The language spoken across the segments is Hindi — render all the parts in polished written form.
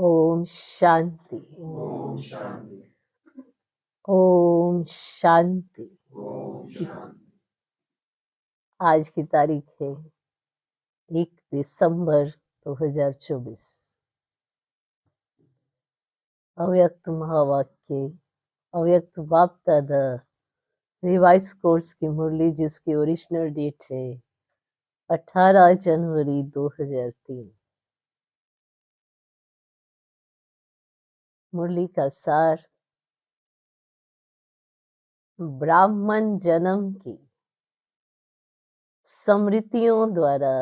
ओम शांति। ओम शांति। ओम शांति। ओम शांति। आज की तारीख है 1 दिसंबर 2024। अव्यक्त महावाक्य, अव्यक्त बाप दादा रिवाइज कोर्स की मुरली, जिसकी ओरिजिनल डेट है 18 जनवरी 2003। मुरली का सार, ब्राह्मण जन्म की स्मृतियों द्वारा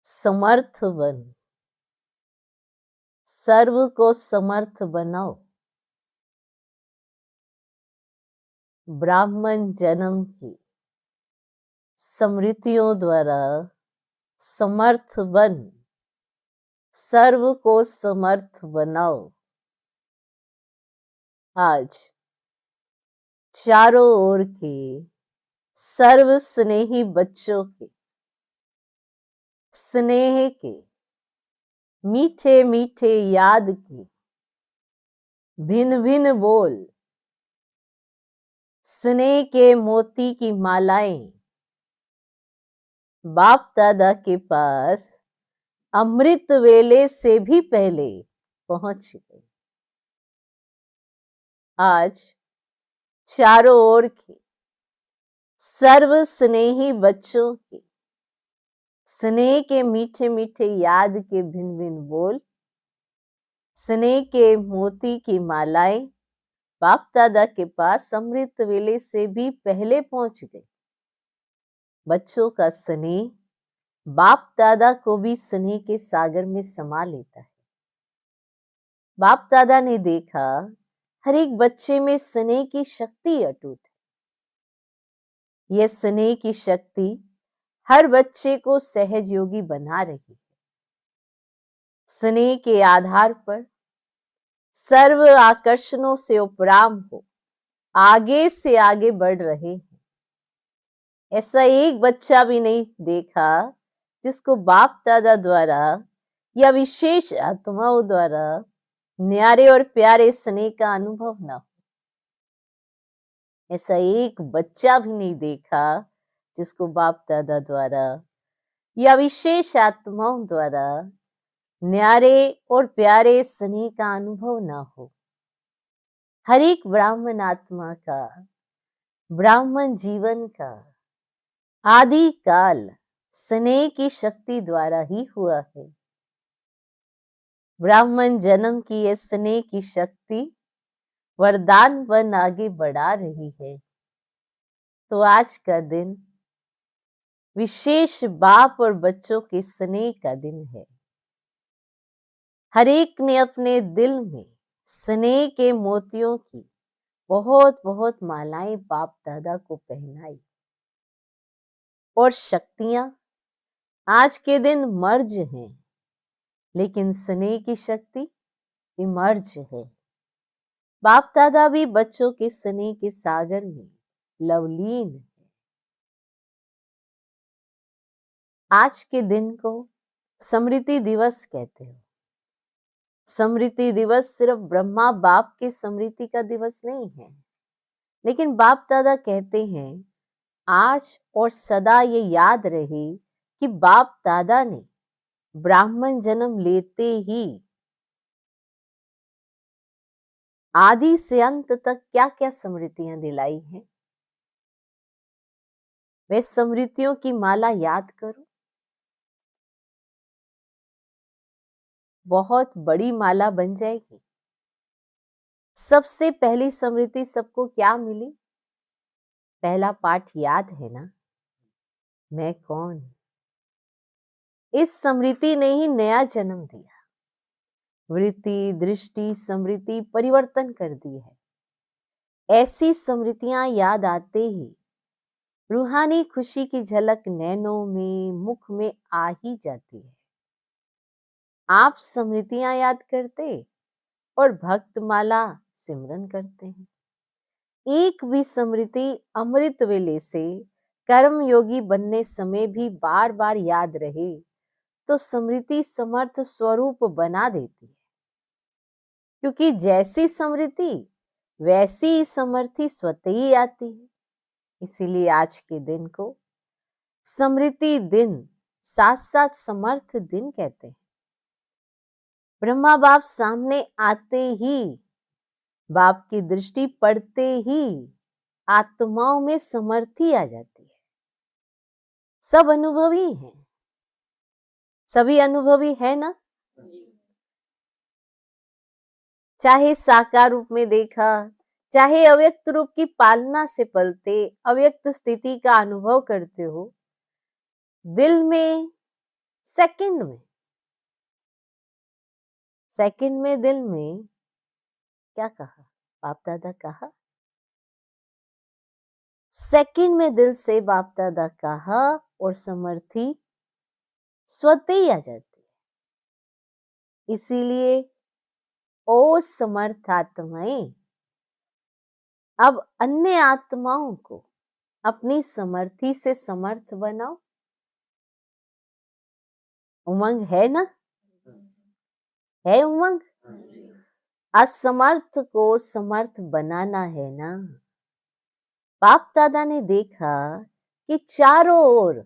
समर्थ बन सर्व को समर्थ बनाओ। ब्राह्मण जन्म की स्मृतियों द्वारा समर्थ बन सर्व को समर्थ बनाओ। आज चारों ओर के सर्व स्नेही बच्चों के स्नेह के मीठे मीठे याद की भिन्न भिन्न बोल, स्नेह के मोती की मालाएं बाप दादा के पास अमृत वेले से भी पहले पहुंच गई। आज चारों ओर के सर्व स्नेही बच्चों के स्नेह के मीठे मीठे याद के भिन्न भिन्न बोल, स्नेह के मोती की मालाएं बाप दादा के पास अमृत वेले से भी पहले पहुंच गई। बच्चों का स्नेह बाप दादा को भी स्नेह के सागर में समा लेता है। बाप दादा ने देखा हर एक बच्चे में स्नेह की शक्ति अटूट है। यह स्नेह की शक्ति हर बच्चे को सहज योगी बना रही है। स्नेह के आधार पर सर्व आकर्षणों से उपराम हो आगे से आगे बढ़ रहे हैं। ऐसा एक बच्चा भी नहीं देखा जिसको बाप दादा द्वारा या विशेष आत्माओं द्वारा न्यारे और प्यारे स्नेह का अनुभव ना हो। ऐसा एक बच्चा भी नहीं देखा जिसको बाप दादा द्वारा या विशेष आत्माओं द्वारा न्यारे और प्यारे स्नेह का अनुभव ना हो। हर एक ब्राह्मण आत्मा का, ब्राह्मण जीवन का आदि काल स्नेह की शक्ति द्वारा ही हुआ है। ब्राह्मण जन्म की यह स्नेह की शक्ति वरदान बन आगे बढ़ा रही है। तो आज का दिन विशेष बाप और बच्चों के स्नेह का दिन है। हर एक ने अपने दिल में स्नेह के मोतियों की बहुत बहुत मालाएं बाप दादा को पहनाई और शक्तियां आज के दिन मर्ज हैं, लेकिन स्नेह की शक्ति इमर्ज है। बाप दादा भी बच्चों के स्नेह के सागर में लवलीन है। आज के दिन को स्मृति दिवस कहते हो। स्मृति दिवस सिर्फ ब्रह्मा बाप के स्मृति का दिवस नहीं है, लेकिन बाप दादा कहते हैं आज और सदा ये याद रहे कि बाप दादा ने ब्राह्मण जन्म लेते ही आदि से अंत तक क्या क्या स्मृतियां दिलाई हैं। वे स्मृतियों की माला याद करो। बहुत बड़ी माला बन जाएगी। सबसे पहली स्मृति सबको क्या मिली? पहला पाठ याद है ना, मैं कौन। इस स्मृति ने ही नया जन्म दिया। वृत्ति दृष्टि स्मृति परिवर्तन कर दी है। ऐसी स्मृतियां याद आते ही रूहानी खुशी की झलक नैनों में, मुख में आ ही जाती है। आप स्मृतियां याद करते और भक्तमाला सिमरन करते हैं। एक भी स्मृति अमृत वेले से कर्म योगी बनने समय भी बार बार याद रहे तो स्मृति समर्थ स्वरूप बना देती है, क्योंकि जैसी स्मृति वैसी समर्थी स्वतः ही आती है। इसीलिए आज के दिन को स्मृति दिन साथ साथ समर्थ दिन कहते हैं। ब्रह्मा बाप सामने आते ही, बाप की दृष्टि पड़ते ही आत्माओं में समर्थी आ जाती है। सब अनुभवी हैं, सभी अनुभवी है ना। चाहे साकार रूप में देखा, चाहे अव्यक्त रूप की पालना से पलते अव्यक्त स्थिति का अनुभव करते हो, दिल में सेकंड में दिल में क्या कहा, बाप दादा कहा, सेकंड में दिल से बाप दादा कहा और समर्थी स्वतः ही आ जाती है। इसीलिए ओ समर्थ आत्माएं, अब अन्य आत्माओं को अपनी समर्थी से समर्थ बनाओ। उमंग है ना, है उमंग। असमर्थ को समर्थ बनाना है ना। बाप दादा ने देखा कि चारों ओर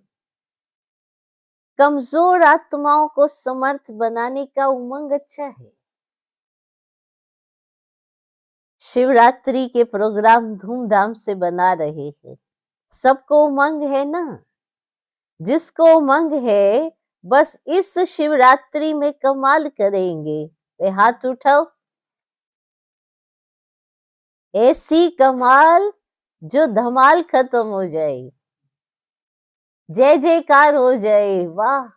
कमजोर आत्माओं को समर्थ बनाने का उमंग अच्छा है। शिवरात्रि के प्रोग्राम धूमधाम से बना रहे हैं, सबको उमंग है ना। जिसको उमंग है बस इस शिवरात्रि में कमाल करेंगे, वे हाथ उठाओ। ऐसी कमाल जो धमाल खत्म हो जाए, जय जयकार हो जाए। वाह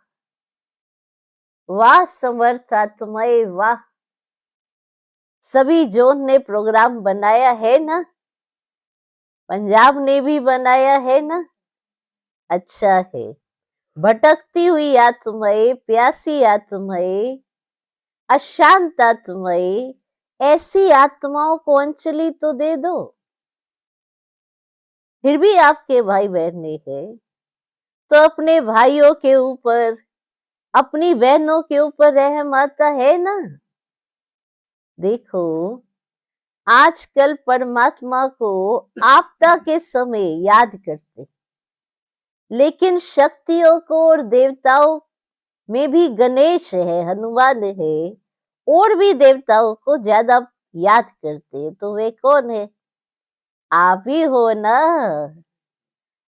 वाह समर्थ आत्माएं, वाह। सभी जोन ने प्रोग्राम बनाया है ना, पंजाब ने भी बनाया है ना, अच्छा है। भटकती हुई आत्माएं, प्यासी आत्माएं, अशांत आत्माएं, ऐसी आत्माओं को अंजलि तो दे दो। फिर भी आपके भाई बहने हैं तो अपने भाइयों के ऊपर, अपनी बहनों के ऊपर रहम आता है ना। देखो आजकल परमात्मा को आपदा के समय याद करते, लेकिन शक्तियों को और देवताओं में भी गणेश है, हनुमान है, और भी देवताओं को ज्यादा याद करते हैं। तो वे कौन है? आप ही हो ना।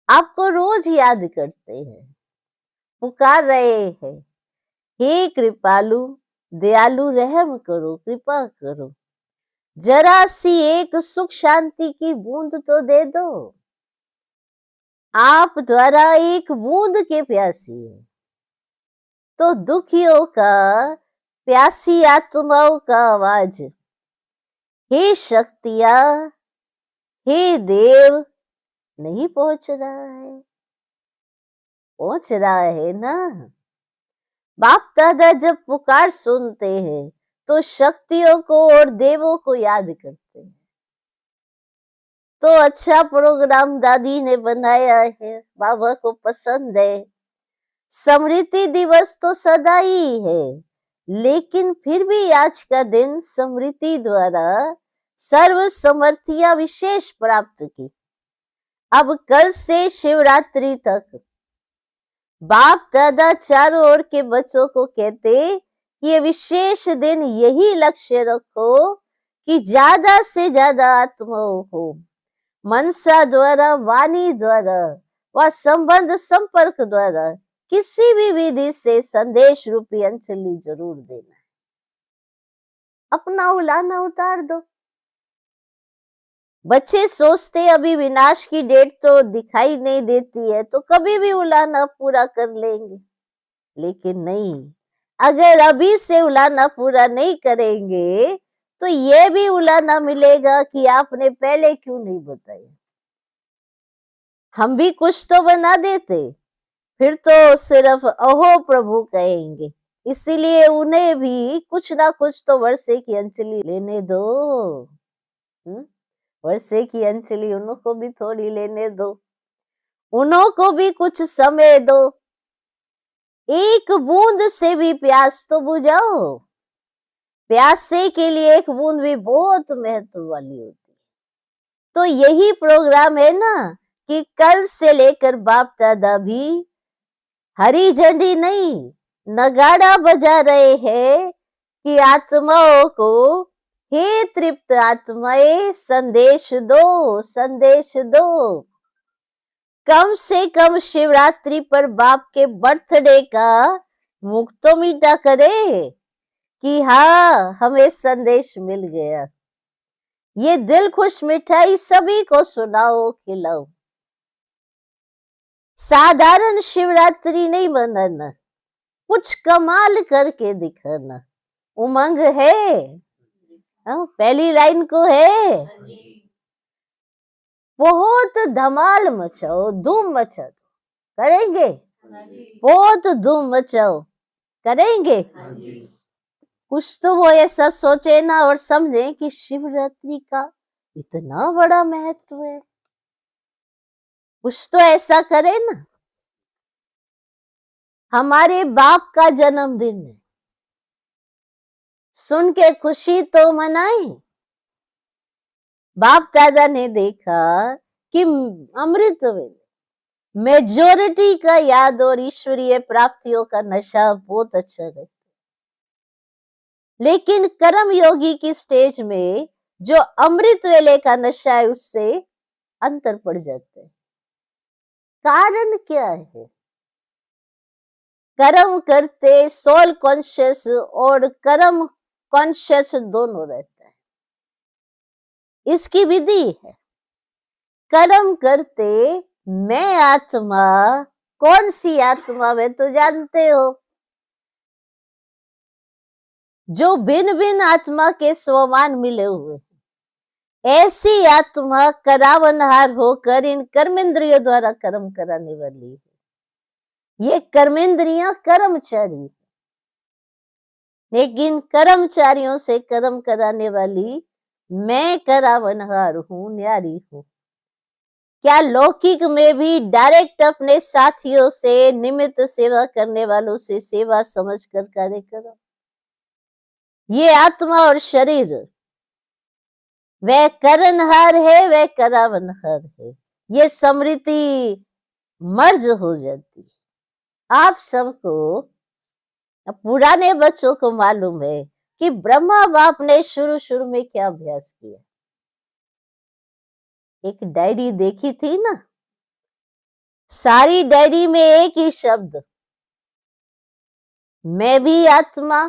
आपको रोज याद करते हैं, पुकार रहे हैं, हे कृपालु दयालु रहम करो, कृपा करो, जरा सी एक सुख शांति की बूंद तो दे दो। आप द्वारा एक बूंद के प्यासी है, तो दुखियों का, प्यासी आत्माओं का आवाज, हे शक्तियां, हे देव, नहीं पहुंच रहा है? पहुंच रहा है ना। बाप दादा जब पुकार सुनते हैं तो शक्तियों को और देवों को याद करते हैं। तो अच्छा प्रोग्राम दादी ने बनाया है, बाबा को पसंद है। स्मृति दिवस तो सदा ही है, लेकिन फिर भी आज का दिन स्मृति द्वारा सर्व समर्थियां विशेष प्राप्त की। अब कल से शिवरात्रि तक बाप दादा चारों ओर के बच्चों को कहते कि ये विशेष दिन यही लक्ष्य रखो कि ज्यादा से ज्यादा आत्माओं को मनसा द्वारा, वाणी द्वारा व संबंध संपर्क द्वारा किसी भी विधि से संदेश रूपी अंजलि जरूर देना है। अपना उलाना उतार दो। बच्चे सोचते अभी विनाश की डेट तो दिखाई नहीं देती है, तो कभी भी उलाना पूरा कर लेंगे, लेकिन नहीं। अगर अभी से उलाना पूरा नहीं करेंगे तो ये भी उलाना मिलेगा कि आपने पहले क्यों नहीं बताया। हम भी कुछ तो बना देते, फिर तो सिर्फ अहो प्रभु कहेंगे। इसीलिए उन्हें भी कुछ ना कुछ तो वर्षे की अंजलि लेने दो। वर्षे की अंजलि उनको भी थोड़ी लेने दो, उनको भी कुछ समय दो। एक बूंद से भी प्यास तो बुझाओ। प्यासे के लिए एक बूंद भी बहुत महत्व वाली होती है। तो यही प्रोग्राम है ना कि कल से लेकर बाप दादा भी हरी झंडी नहीं, नगाड़ा बजा रहे हैं कि आत्माओं को, हे तृप्त आत्माएं, संदेश दो, संदेश दो। कम से कम शिवरात्रि पर बाप के बर्थडे का मुख तो मीठा करे कि हाँ, हमें संदेश मिल गया। ये दिल खुश मिठाई सभी को सुनाओ, खिलाओ। साधारण शिवरात्रि नहीं मनाना, कुछ कमाल करके दिखाना। उमंग है? पहली लाइन को है, बहुत धमाल मचाओ, धूम मचा दो। करेंगे? बहुत धूम मचाओ, करेंगे? कुछ तो वो ऐसा सोचे ना और समझे कि शिवरात्रि का इतना बड़ा महत्व है। कुछ तो ऐसा करे ना। हमारे बाप का जन्मदिन है, सुन के खुशी तो मनाए। बाप दादा ने देखा कि अमृत वेले मेजोरिटी का याद और ईश्वरीय प्राप्तियों का नशा बहुत अच्छा रहता है, लेकिन कर्म योगी की स्टेज में जो अमृत वेले का नशा है उससे अंतर पड़ जाता है। कारण क्या है? कर्म करते सोल कॉन्शियस और कर्म कॉन्शियस दोनों रहता है। इसकी विधि है, कर्म करते मैं आत्मा, कौन सी आत्मा वे तो जानते हो, जो भिन्न भिन्न आत्मा के स्वमान मिले हुए, ऐसी आत्मा करावनहार होकर इन कर्मेंद्रियों द्वारा कर्म कराने वाली है। ये कर्मेंद्रियां कर्मचारी, लेकिन कर्मचारियों से कर्म कराने वाली मैं करावनहार हूं, न्यारी हूं। क्या लौकिक में भी डायरेक्ट अपने साथियों से, निमित्त सेवा करने वालों से सेवा समझकर कार्य करो? ये आत्मा और शरीर, वह करनहार है, वह करावनहार है। ये समृद्धि मर्ज हो जाती है। आप सबको, पुराने बच्चों को मालूम है कि ब्रह्मा बाप ने शुरू शुरू में क्या अभ्यास किया। एक डायरी देखी थी ना, सारी डायरी में एक ही शब्द, मैं भी आत्मा,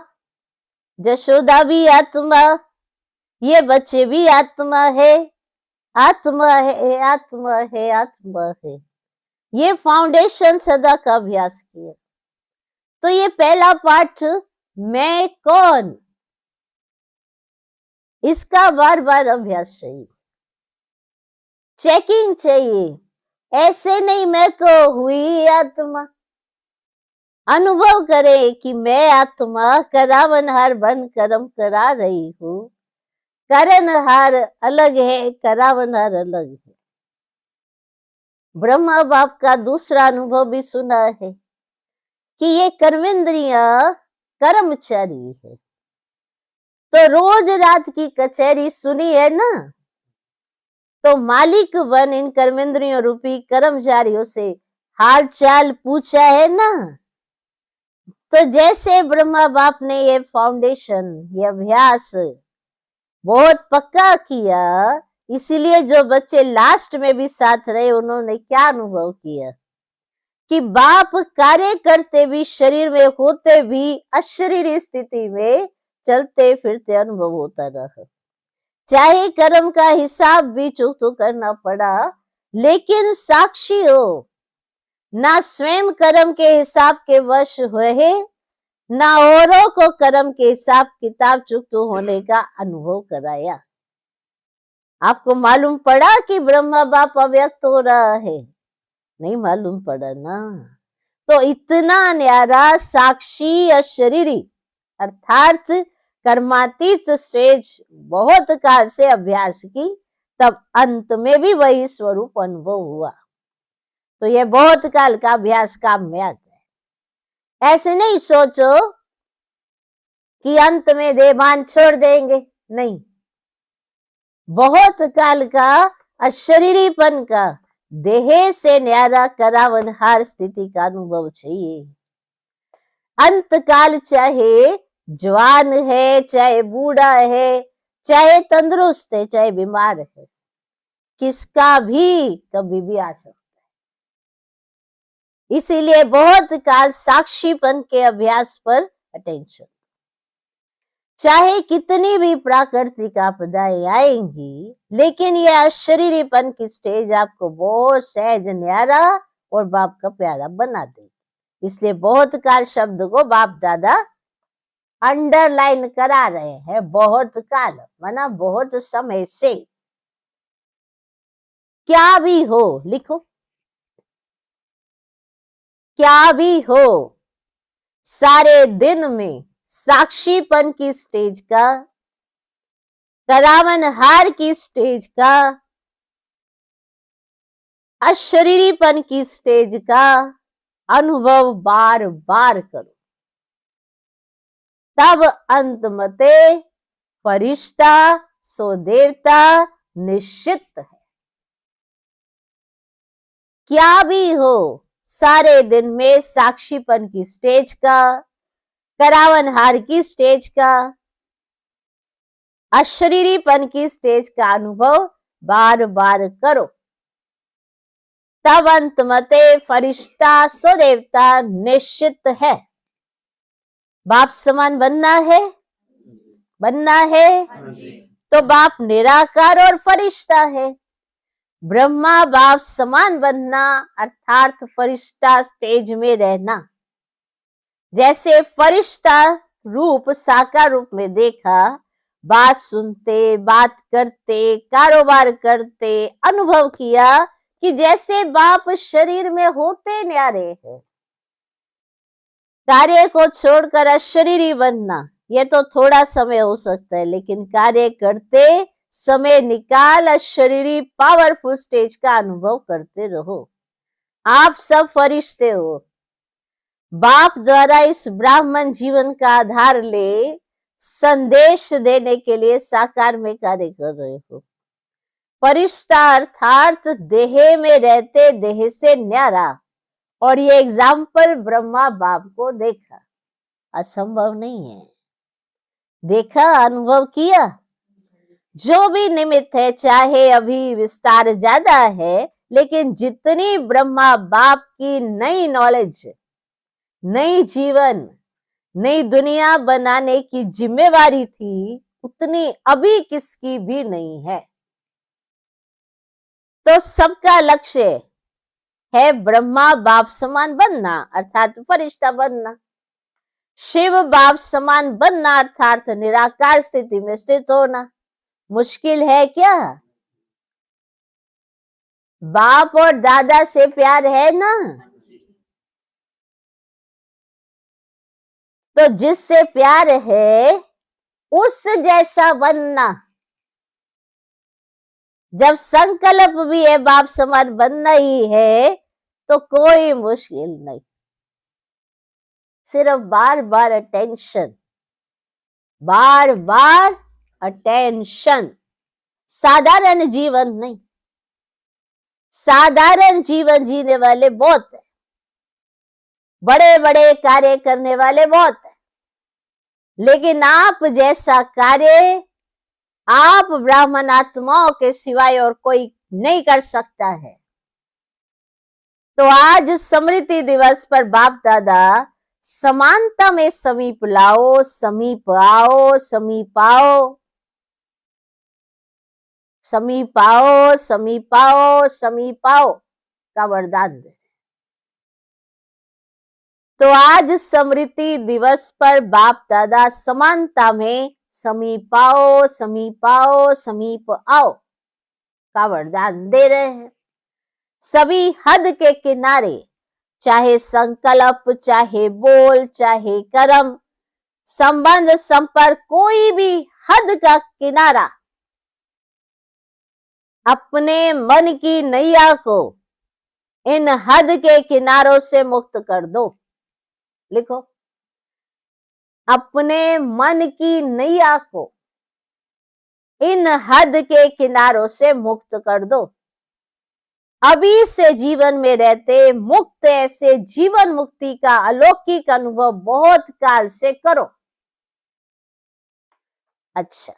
जशोदा भी आत्मा, ये बच्चे भी आत्मा है, आत्मा है, आत्मा है, आत्मा है। ये फाउंडेशन सदा का अभ्यास किया। तो ये पहला पाठ, मैं कौन, इसका बार बार अभ्यास चाहिए, चेकिंग चाहिए। ऐसे नहीं मैं तो हुई आत्मा। अनुभव करे कि मैं आत्मा करावनहार बन कर्म करा रही हूं। करनहार अलग है, करावनहार अलग है। ब्रह्मा बाप का दूसरा अनुभव भी सुना है कि ये कर्मेंद्रियां कर्मचारी है। तो रोज रात की कचहरी सुनी है ना, तो मालिक बन इन कर्मेंद्रियों रूपी कर्मचारियों से हाल चाल पूछा है ना। तो जैसे ब्रह्मा बाप ने ये फाउंडेशन, ये अभ्यास बहुत पक्का किया, इसीलिए जो बच्चे लास्ट में भी साथ रहे उन्होंने क्या अनुभव किया कि बाप कार्य करते भी, शरीर में होते भी, अशरीरी स्थिति में चलते फिरते अनुभव होता रहा। चाहे कर्म का हिसाब भी चूक तो करना पड़ा, लेकिन साक्षी हो, ना स्वयं कर्म के हिसाब के वश रहे, ना औरों को कर्म के हिसाब किताब चुक्त होने का अनुभव कराया। आपको मालूम पड़ा कि ब्रह्मा बाप अव्यक्त हो रहा है? नहीं मालूम पड़ा ना। तो इतना न्यारा साक्षी अशरीरी अर्थात कर्मातीत स्टेज बहुत काल से अभ्यास की, तब अंत में भी वही स्वरूप अनुभव हुआ। तो यह बहुत काल का अभ्यास काम में आता है। ऐसे नहीं सोचो कि अंत में देहभान छोड़ देंगे, नहीं। बहुत काल का अशरीरीपन का, देह से न्यारा करावनहार स्थिति का अनुभव चाहिए। अंत काल चाहे जवान है, चाहे बूढ़ा है, चाहे तंदुरुस्त है, चाहे बीमार है, किसका भी कभी भी आ सकता है। इसीलिए बहुत काल साक्षीपन के अभ्यास पर अटेंशन। चाहे कितनी भी प्राकृतिक आपदाएं आएंगी, लेकिन यह अशरीरीपन की स्टेज आपको बहुत सहज न्यारा और बाप का प्यारा बना देगी। इसलिए बहुत काल शब्द को बाप दादा अंडरलाइन करा रहे हैं। बहुत काल माना बहुत समय से। क्या भी हो, लिखो, क्या भी हो, सारे दिन में साक्षीपन की स्टेज का, करावनहार की स्टेज का, अशरीरीपन की स्टेज का अनुभव बार बार करो। तब अंत मते फरिश्ता सो देवता निश्चित है। क्या भी हो, सारे दिन में साक्षीपन की स्टेज का, करावनहार की स्टेज का, अशरीरीपन की स्टेज का अनुभव बार बार करो। तब अंत मते फरिश्ता सो देवता निश्चित है। बाप समान बनना है, बनना है, तो बाप निराकार और फरिश्ता है। ब्रह्मा बाप समान बनना अर्थात फरिश्ता स्टेज में रहना। जैसे फरिश्ता रूप साकार रूप में देखा, बात सुनते, बात करते, कारोबार करते, अनुभव किया कि जैसे बाप शरीर में होते न्यारे हैं। कार्य को छोड़कर अशरीरी बनना, ये तो थोड़ा समय हो सकता है, लेकिन कार्य करते समय निकाल अशरीरी पावरफुल स्टेज का अनुभव करते रहो। आप सब फरिश्ते हो। बाप द्वारा इस ब्राह्मण जीवन का आधार ले संदेश देने के लिए साकार में कार्य कर रहे हो। फरिश्ता अर्थात देह में रहते, देह से न्यारा। और ये एग्जाम्पल ब्रह्मा बाप को देखा, असंभव नहीं है। देखा, अनुभव किया। जो भी निमित्त है, चाहे अभी विस्तार ज्यादा है, लेकिन जितनी ब्रह्मा बाप की नई नॉलेज, नई जीवन, नई दुनिया बनाने की जिम्मेवारी थी, उतनी अभी किसकी भी नहीं है। तो सबका लक्ष्य है ब्रह्मा बाप समान बनना अर्थात फरिश्ता बनना, शिव बाप समान बनना अर्थात निराकार स्थिति में स्थित होना। मुश्किल है क्या? बाप और दादा से प्यार है ना, तो जिससे प्यार है उस जैसा बनना। जब संकल्प भी है बाप समान बनना ही है, तो कोई मुश्किल नहीं। सिर्फ बार बार अटेंशन, बार बार अटेंशन। साधारण जीवन नहीं, साधारण जीवन जीने वाले बहुत है, बड़े बड़े कार्य करने वाले बहुत है, लेकिन आप जैसा कार्य आप ब्राह्मण आत्माओं के सिवाय और कोई नहीं कर सकता है। तो आज स्मृति दिवस पर बाप दादा समानता में समीप लाओ, समीप आओ, समीप आओ, समीप आओ, समीप आओ, समीप आओ का वरदान दे। तो आज स्मृति दिवस पर बाप दादा समानता में समीप आओ, समीप आओ, समीप आओ का वरदान दे रहे हैं। सभी हद के किनारे, चाहे संकल्प, चाहे बोल, चाहे कर्म, संबंध, संपर्क, कोई भी हद का किनारा, अपने मन की नैया को इन हद के किनारों से मुक्त कर दो। लिखो, अपने मन की नैया को इन हद के किनारों से मुक्त कर दो। अभी से जीवन में रहते मुक्त ऐसे जीवन मुक्ति का अलौकिक अनुभव बहुत काल से करो। अच्छा,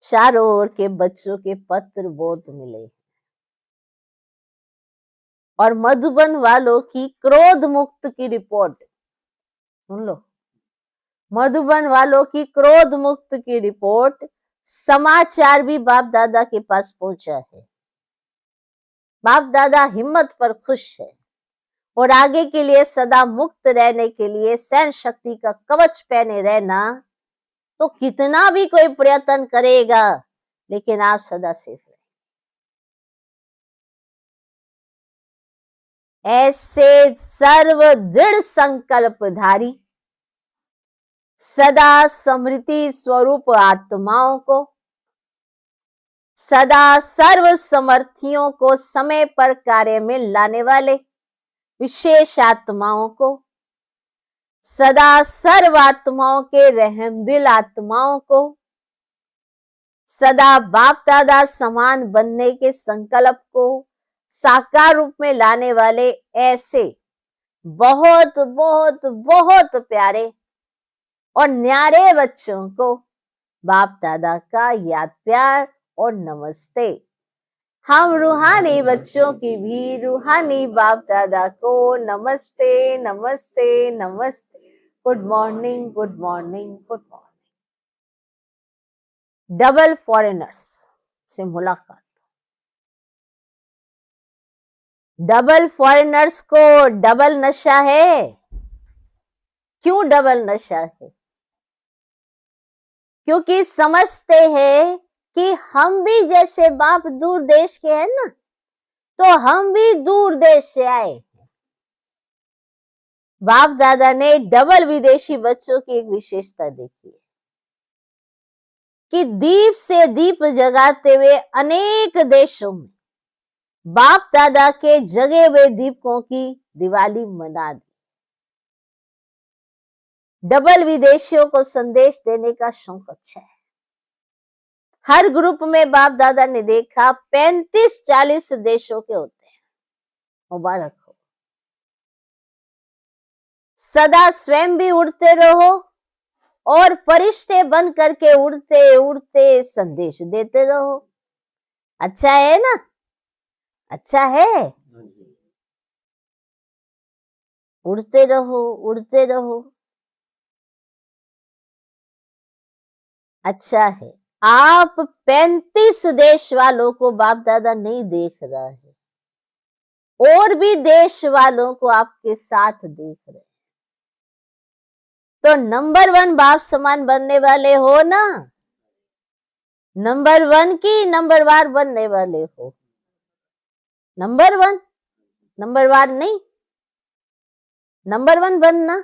चारों ओर के बच्चों के पत्र बहुत मिले और मधुबन वालों की क्रोध मुक्त की रिपोर्ट सुन लो। मधुबन वालों की क्रोध मुक्त की रिपोर्ट समाचार भी बाप दादा के पास पहुंचा है। बाप दादा हिम्मत पर खुश है और आगे के लिए सदा मुक्त रहने के लिए सहन शक्ति का कवच पहने रहना। तो कितना भी कोई प्रयत्न करेगा लेकिन आप सदा सेफ रहे। ऐसे सर्व दृढ़ संकल्पधारी सदा स्मृति स्वरूप आत्माओं को, सदा सर्व समर्थियों को समय पर कार्य में लाने वाले विशेष आत्माओं को, सदा सर्व आत्माओं के रहमदिल आत्माओं को, सदा बाप दादा समान बनने के संकल्प को साकार रूप में लाने वाले ऐसे बहुत बहुत बहुत प्यारे और न्यारे बच्चों को बाप दादा का याद प्यार और नमस्ते। हम रूहानी बच्चों की भी रूहानी बाप दादा को नमस्ते नमस्ते नमस्ते। Good morning good morning good morning. Double foreigners से मुलाकात। डबल फॉरेनर्स को डबल नशा है। क्यों डबल नशा है? क्योंकि समझते हैं कि हम भी जैसे बाप दूर देश के हैं ना, तो हम भी दूर देश से आए हैं। बाप दादा ने डबल विदेशी बच्चों की एक विशेषता देखी है कि दीप से दीप जगाते हुए अनेक देशों में बाप दादा के जगे हुए दीपकों की दिवाली मना दी। डबल विदेशियों को संदेश देने का शौक अच्छा है। हर ग्रुप में बाप दादा ने देखा 35-40 देशों के होते हैं। मुबारक हो। सदा स्वयं भी उड़ते रहो और फरिश्ते बन करके उड़ते उड़ते संदेश देते रहो। अच्छा है ना? अच्छा है। उड़ते रहो उड़ते रहो। अच्छा है। आप 35 देश वालों को बाप दादा नहीं देख रहा है, और भी देश वालों को आपके साथ देख रहे हैं। तो नंबर 1 बाप समान बनने वाले हो ना? नंबर 1 की नंबर वार बनने वाले हो। नंबर 1, नंबर वार नहीं, नंबर 1 बनना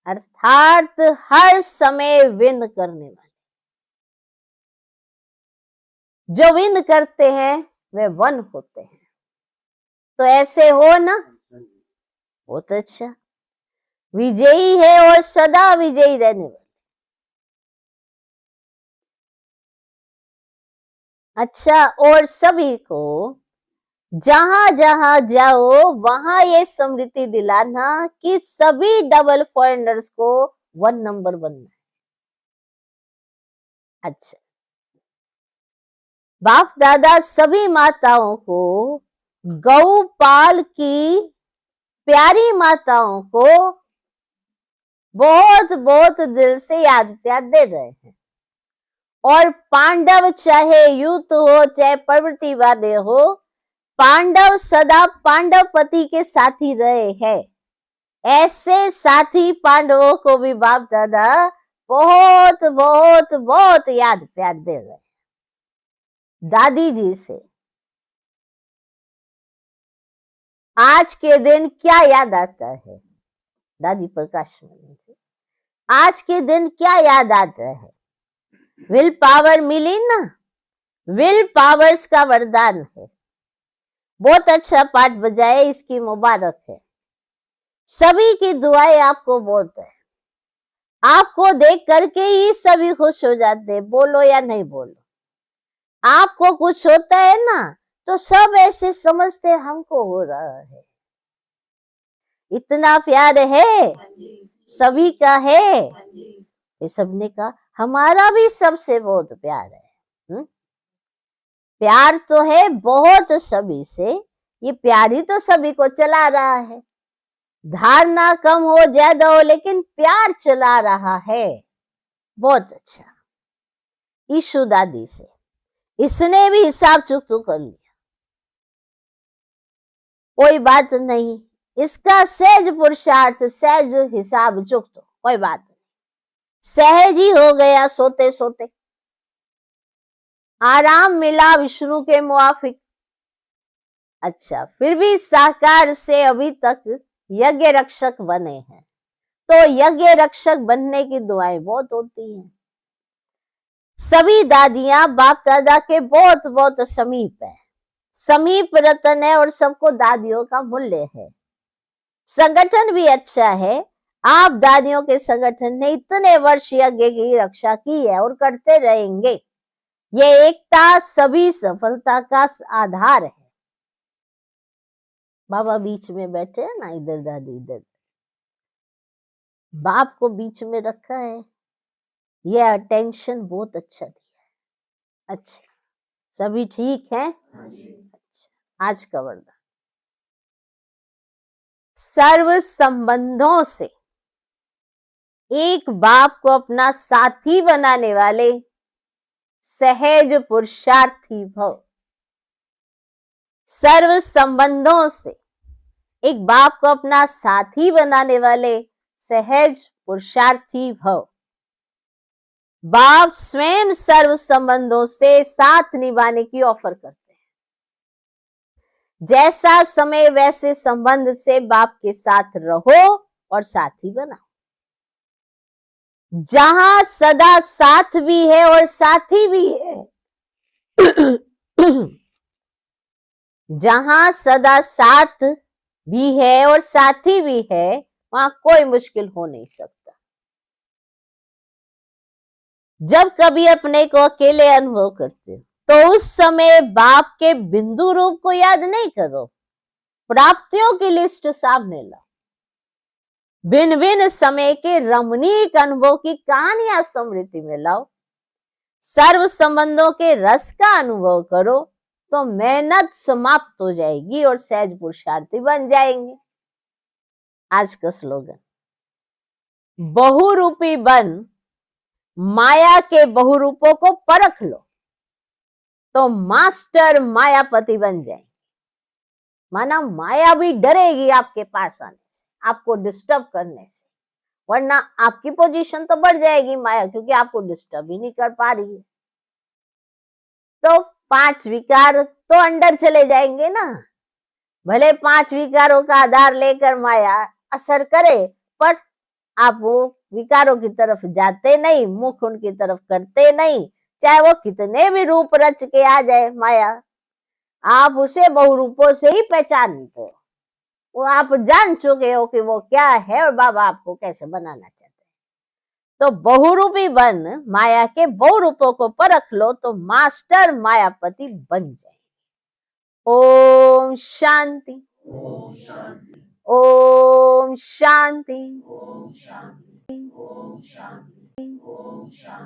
अर्थात हर समय विन करने वाले। जो विन करते हैं वे 1 होते हैं। तो ऐसे हो ना? बहुत अच्छा। विजयी है और सदा विजयी रहने वाले। अच्छा, और सभी को जहां जहां जाओ वहां ये स्मृति दिलाना कि सभी डबल फॉरेनर्स को 1 नंबर बनना है। अच्छा, बाप दादा सभी माताओं को, गौपाल की प्यारी माताओं को बहुत बहुत दिल से याद प्यार दे रहे हैं। और पांडव चाहे युद्ध हो चाहे प्रवृत्ति वाले हो, पांडव सदा पांडव पति के साथी रहे हैं। ऐसे साथी पांडवों को भी बाप दादा बहुत बहुत बहुत याद प्यार दे रहे हैं। दादी जी से आज के दिन क्या याद आता है? दादी प्रकाश मणि से आज के दिन क्या याद आता है? विल पावर मिली ना? विल पावर्स का वरदान है। बहुत अच्छा पाठ बजाए, इसकी मुबारक है। सभी की दुआएं आपको बहुत है, आपको देख करके ही सभी खुश हो जाते हैं, बोलो या नहीं बोलो। आपको कुछ होता है ना तो सब ऐसे समझते हैं हमको हो रहा है। इतना प्यार है, सभी का है। ये सबने कहा हमारा भी सबसे बहुत प्यार है। प्यार तो है बहुत सभी से, ये प्यार ही तो सभी को चला रहा है। धारणा कम हो ज्यादा हो लेकिन प्यार चला रहा है। बहुत अच्छा। ईशु दादी से इसने भी हिसाब चुकतू कर लिया, कोई बात नहीं, इसका सहज पुरुषार्थ सहज हिसाब चुकतो, कोई बात नहीं, सहज ही हो गया। सोते सोते आराम मिला विष्णु के मुआफिक। अच्छा, फिर भी साकार से अभी तक यज्ञ रक्षक बने हैं, तो यज्ञ रक्षक बनने की दुआएं बहुत होती हैं। सभी दादियां बाप दादा के बहुत बहुत समीप है, समीप रतन है और सबको दादियों का मूल्य है। संगठन भी अच्छा है, आप दादियों के संगठन ने इतने वर्ष यज्ञ की रक्षा की है और करते रहेंगे। ये एकता सभी सफलता का आधार है। बाबा बीच में बैठे हैं ना, इधर दादी इधर, बाप को बीच में रखा है, ये अटेंशन बहुत अच्छा दिया है। अच्छा, सभी ठीक है? अच्छा, आज का वरदान, सर्व संबंधों से एक बाप को अपना साथी बनाने वाले सहज पुरुषार्थी भव। सर्व संबंधों से एक बाप को अपना साथी बनाने वाले सहज पुरुषार्थी भव। बाप स्वयं सर्व संबंधों से साथ निभाने की ऑफर करते हैं। जैसा समय वैसे संबंध से बाप के साथ रहो और साथी बनाओ। जहां सदा साथ भी है और साथी भी है, जहां सदा साथ भी है और साथी भी है, वहां कोई मुश्किल हो नहीं सकता। जब कभी अपने को अकेले अनुभव करते हो तो उस समय बाप के बिंदु रूप को याद नहीं करो, प्राप्तियों की लिस्ट सामने लाओ। भिन्न भिन्न समय के रमणीक अनुभव की कहानियां स्मृति में लाओ। सर्व संबंधों के रस का अनुभव करो तो मेहनत समाप्त हो जाएगी और सहज पुरुषार्थी बन जाएंगे। आज का स्लोगन, बहुरूपी बन माया के बहुरूपों को परख लो तो मास्टर मायापति बन जाएंगे। माना माया भी डरेगी आपके पास आने से, आपको डिस्टर्ब करने से, वरना आपकी पोजीशन तो बढ़ जाएगी माया, क्योंकि आपको डिस्टर्ब ही नहीं कर पा रही है। तो 5 विकार तो अंदर चले जाएंगे ना। भले 5 विकारों का आधार लेकर माया असर करे, पर आप वो विकारों की तरफ जाते नहीं, मुख उनकी तरफ करते नहीं, चाहे वो कितने भी रूप रच के आ जाए माया, आप उसे बहुरूपों से ही पहचानते हो। वो आप जान चुके हो कि वो क्या है और बाबा आपको कैसे बनाना चाहते हैं। तो बहुरूपी बन माया के बहुरूपों को परख लो तो मास्टर मायापति बन जाए। ओम शांति, ओम शांति, ओम शांति, ओम शांति, ओम शांति, ओम शांति।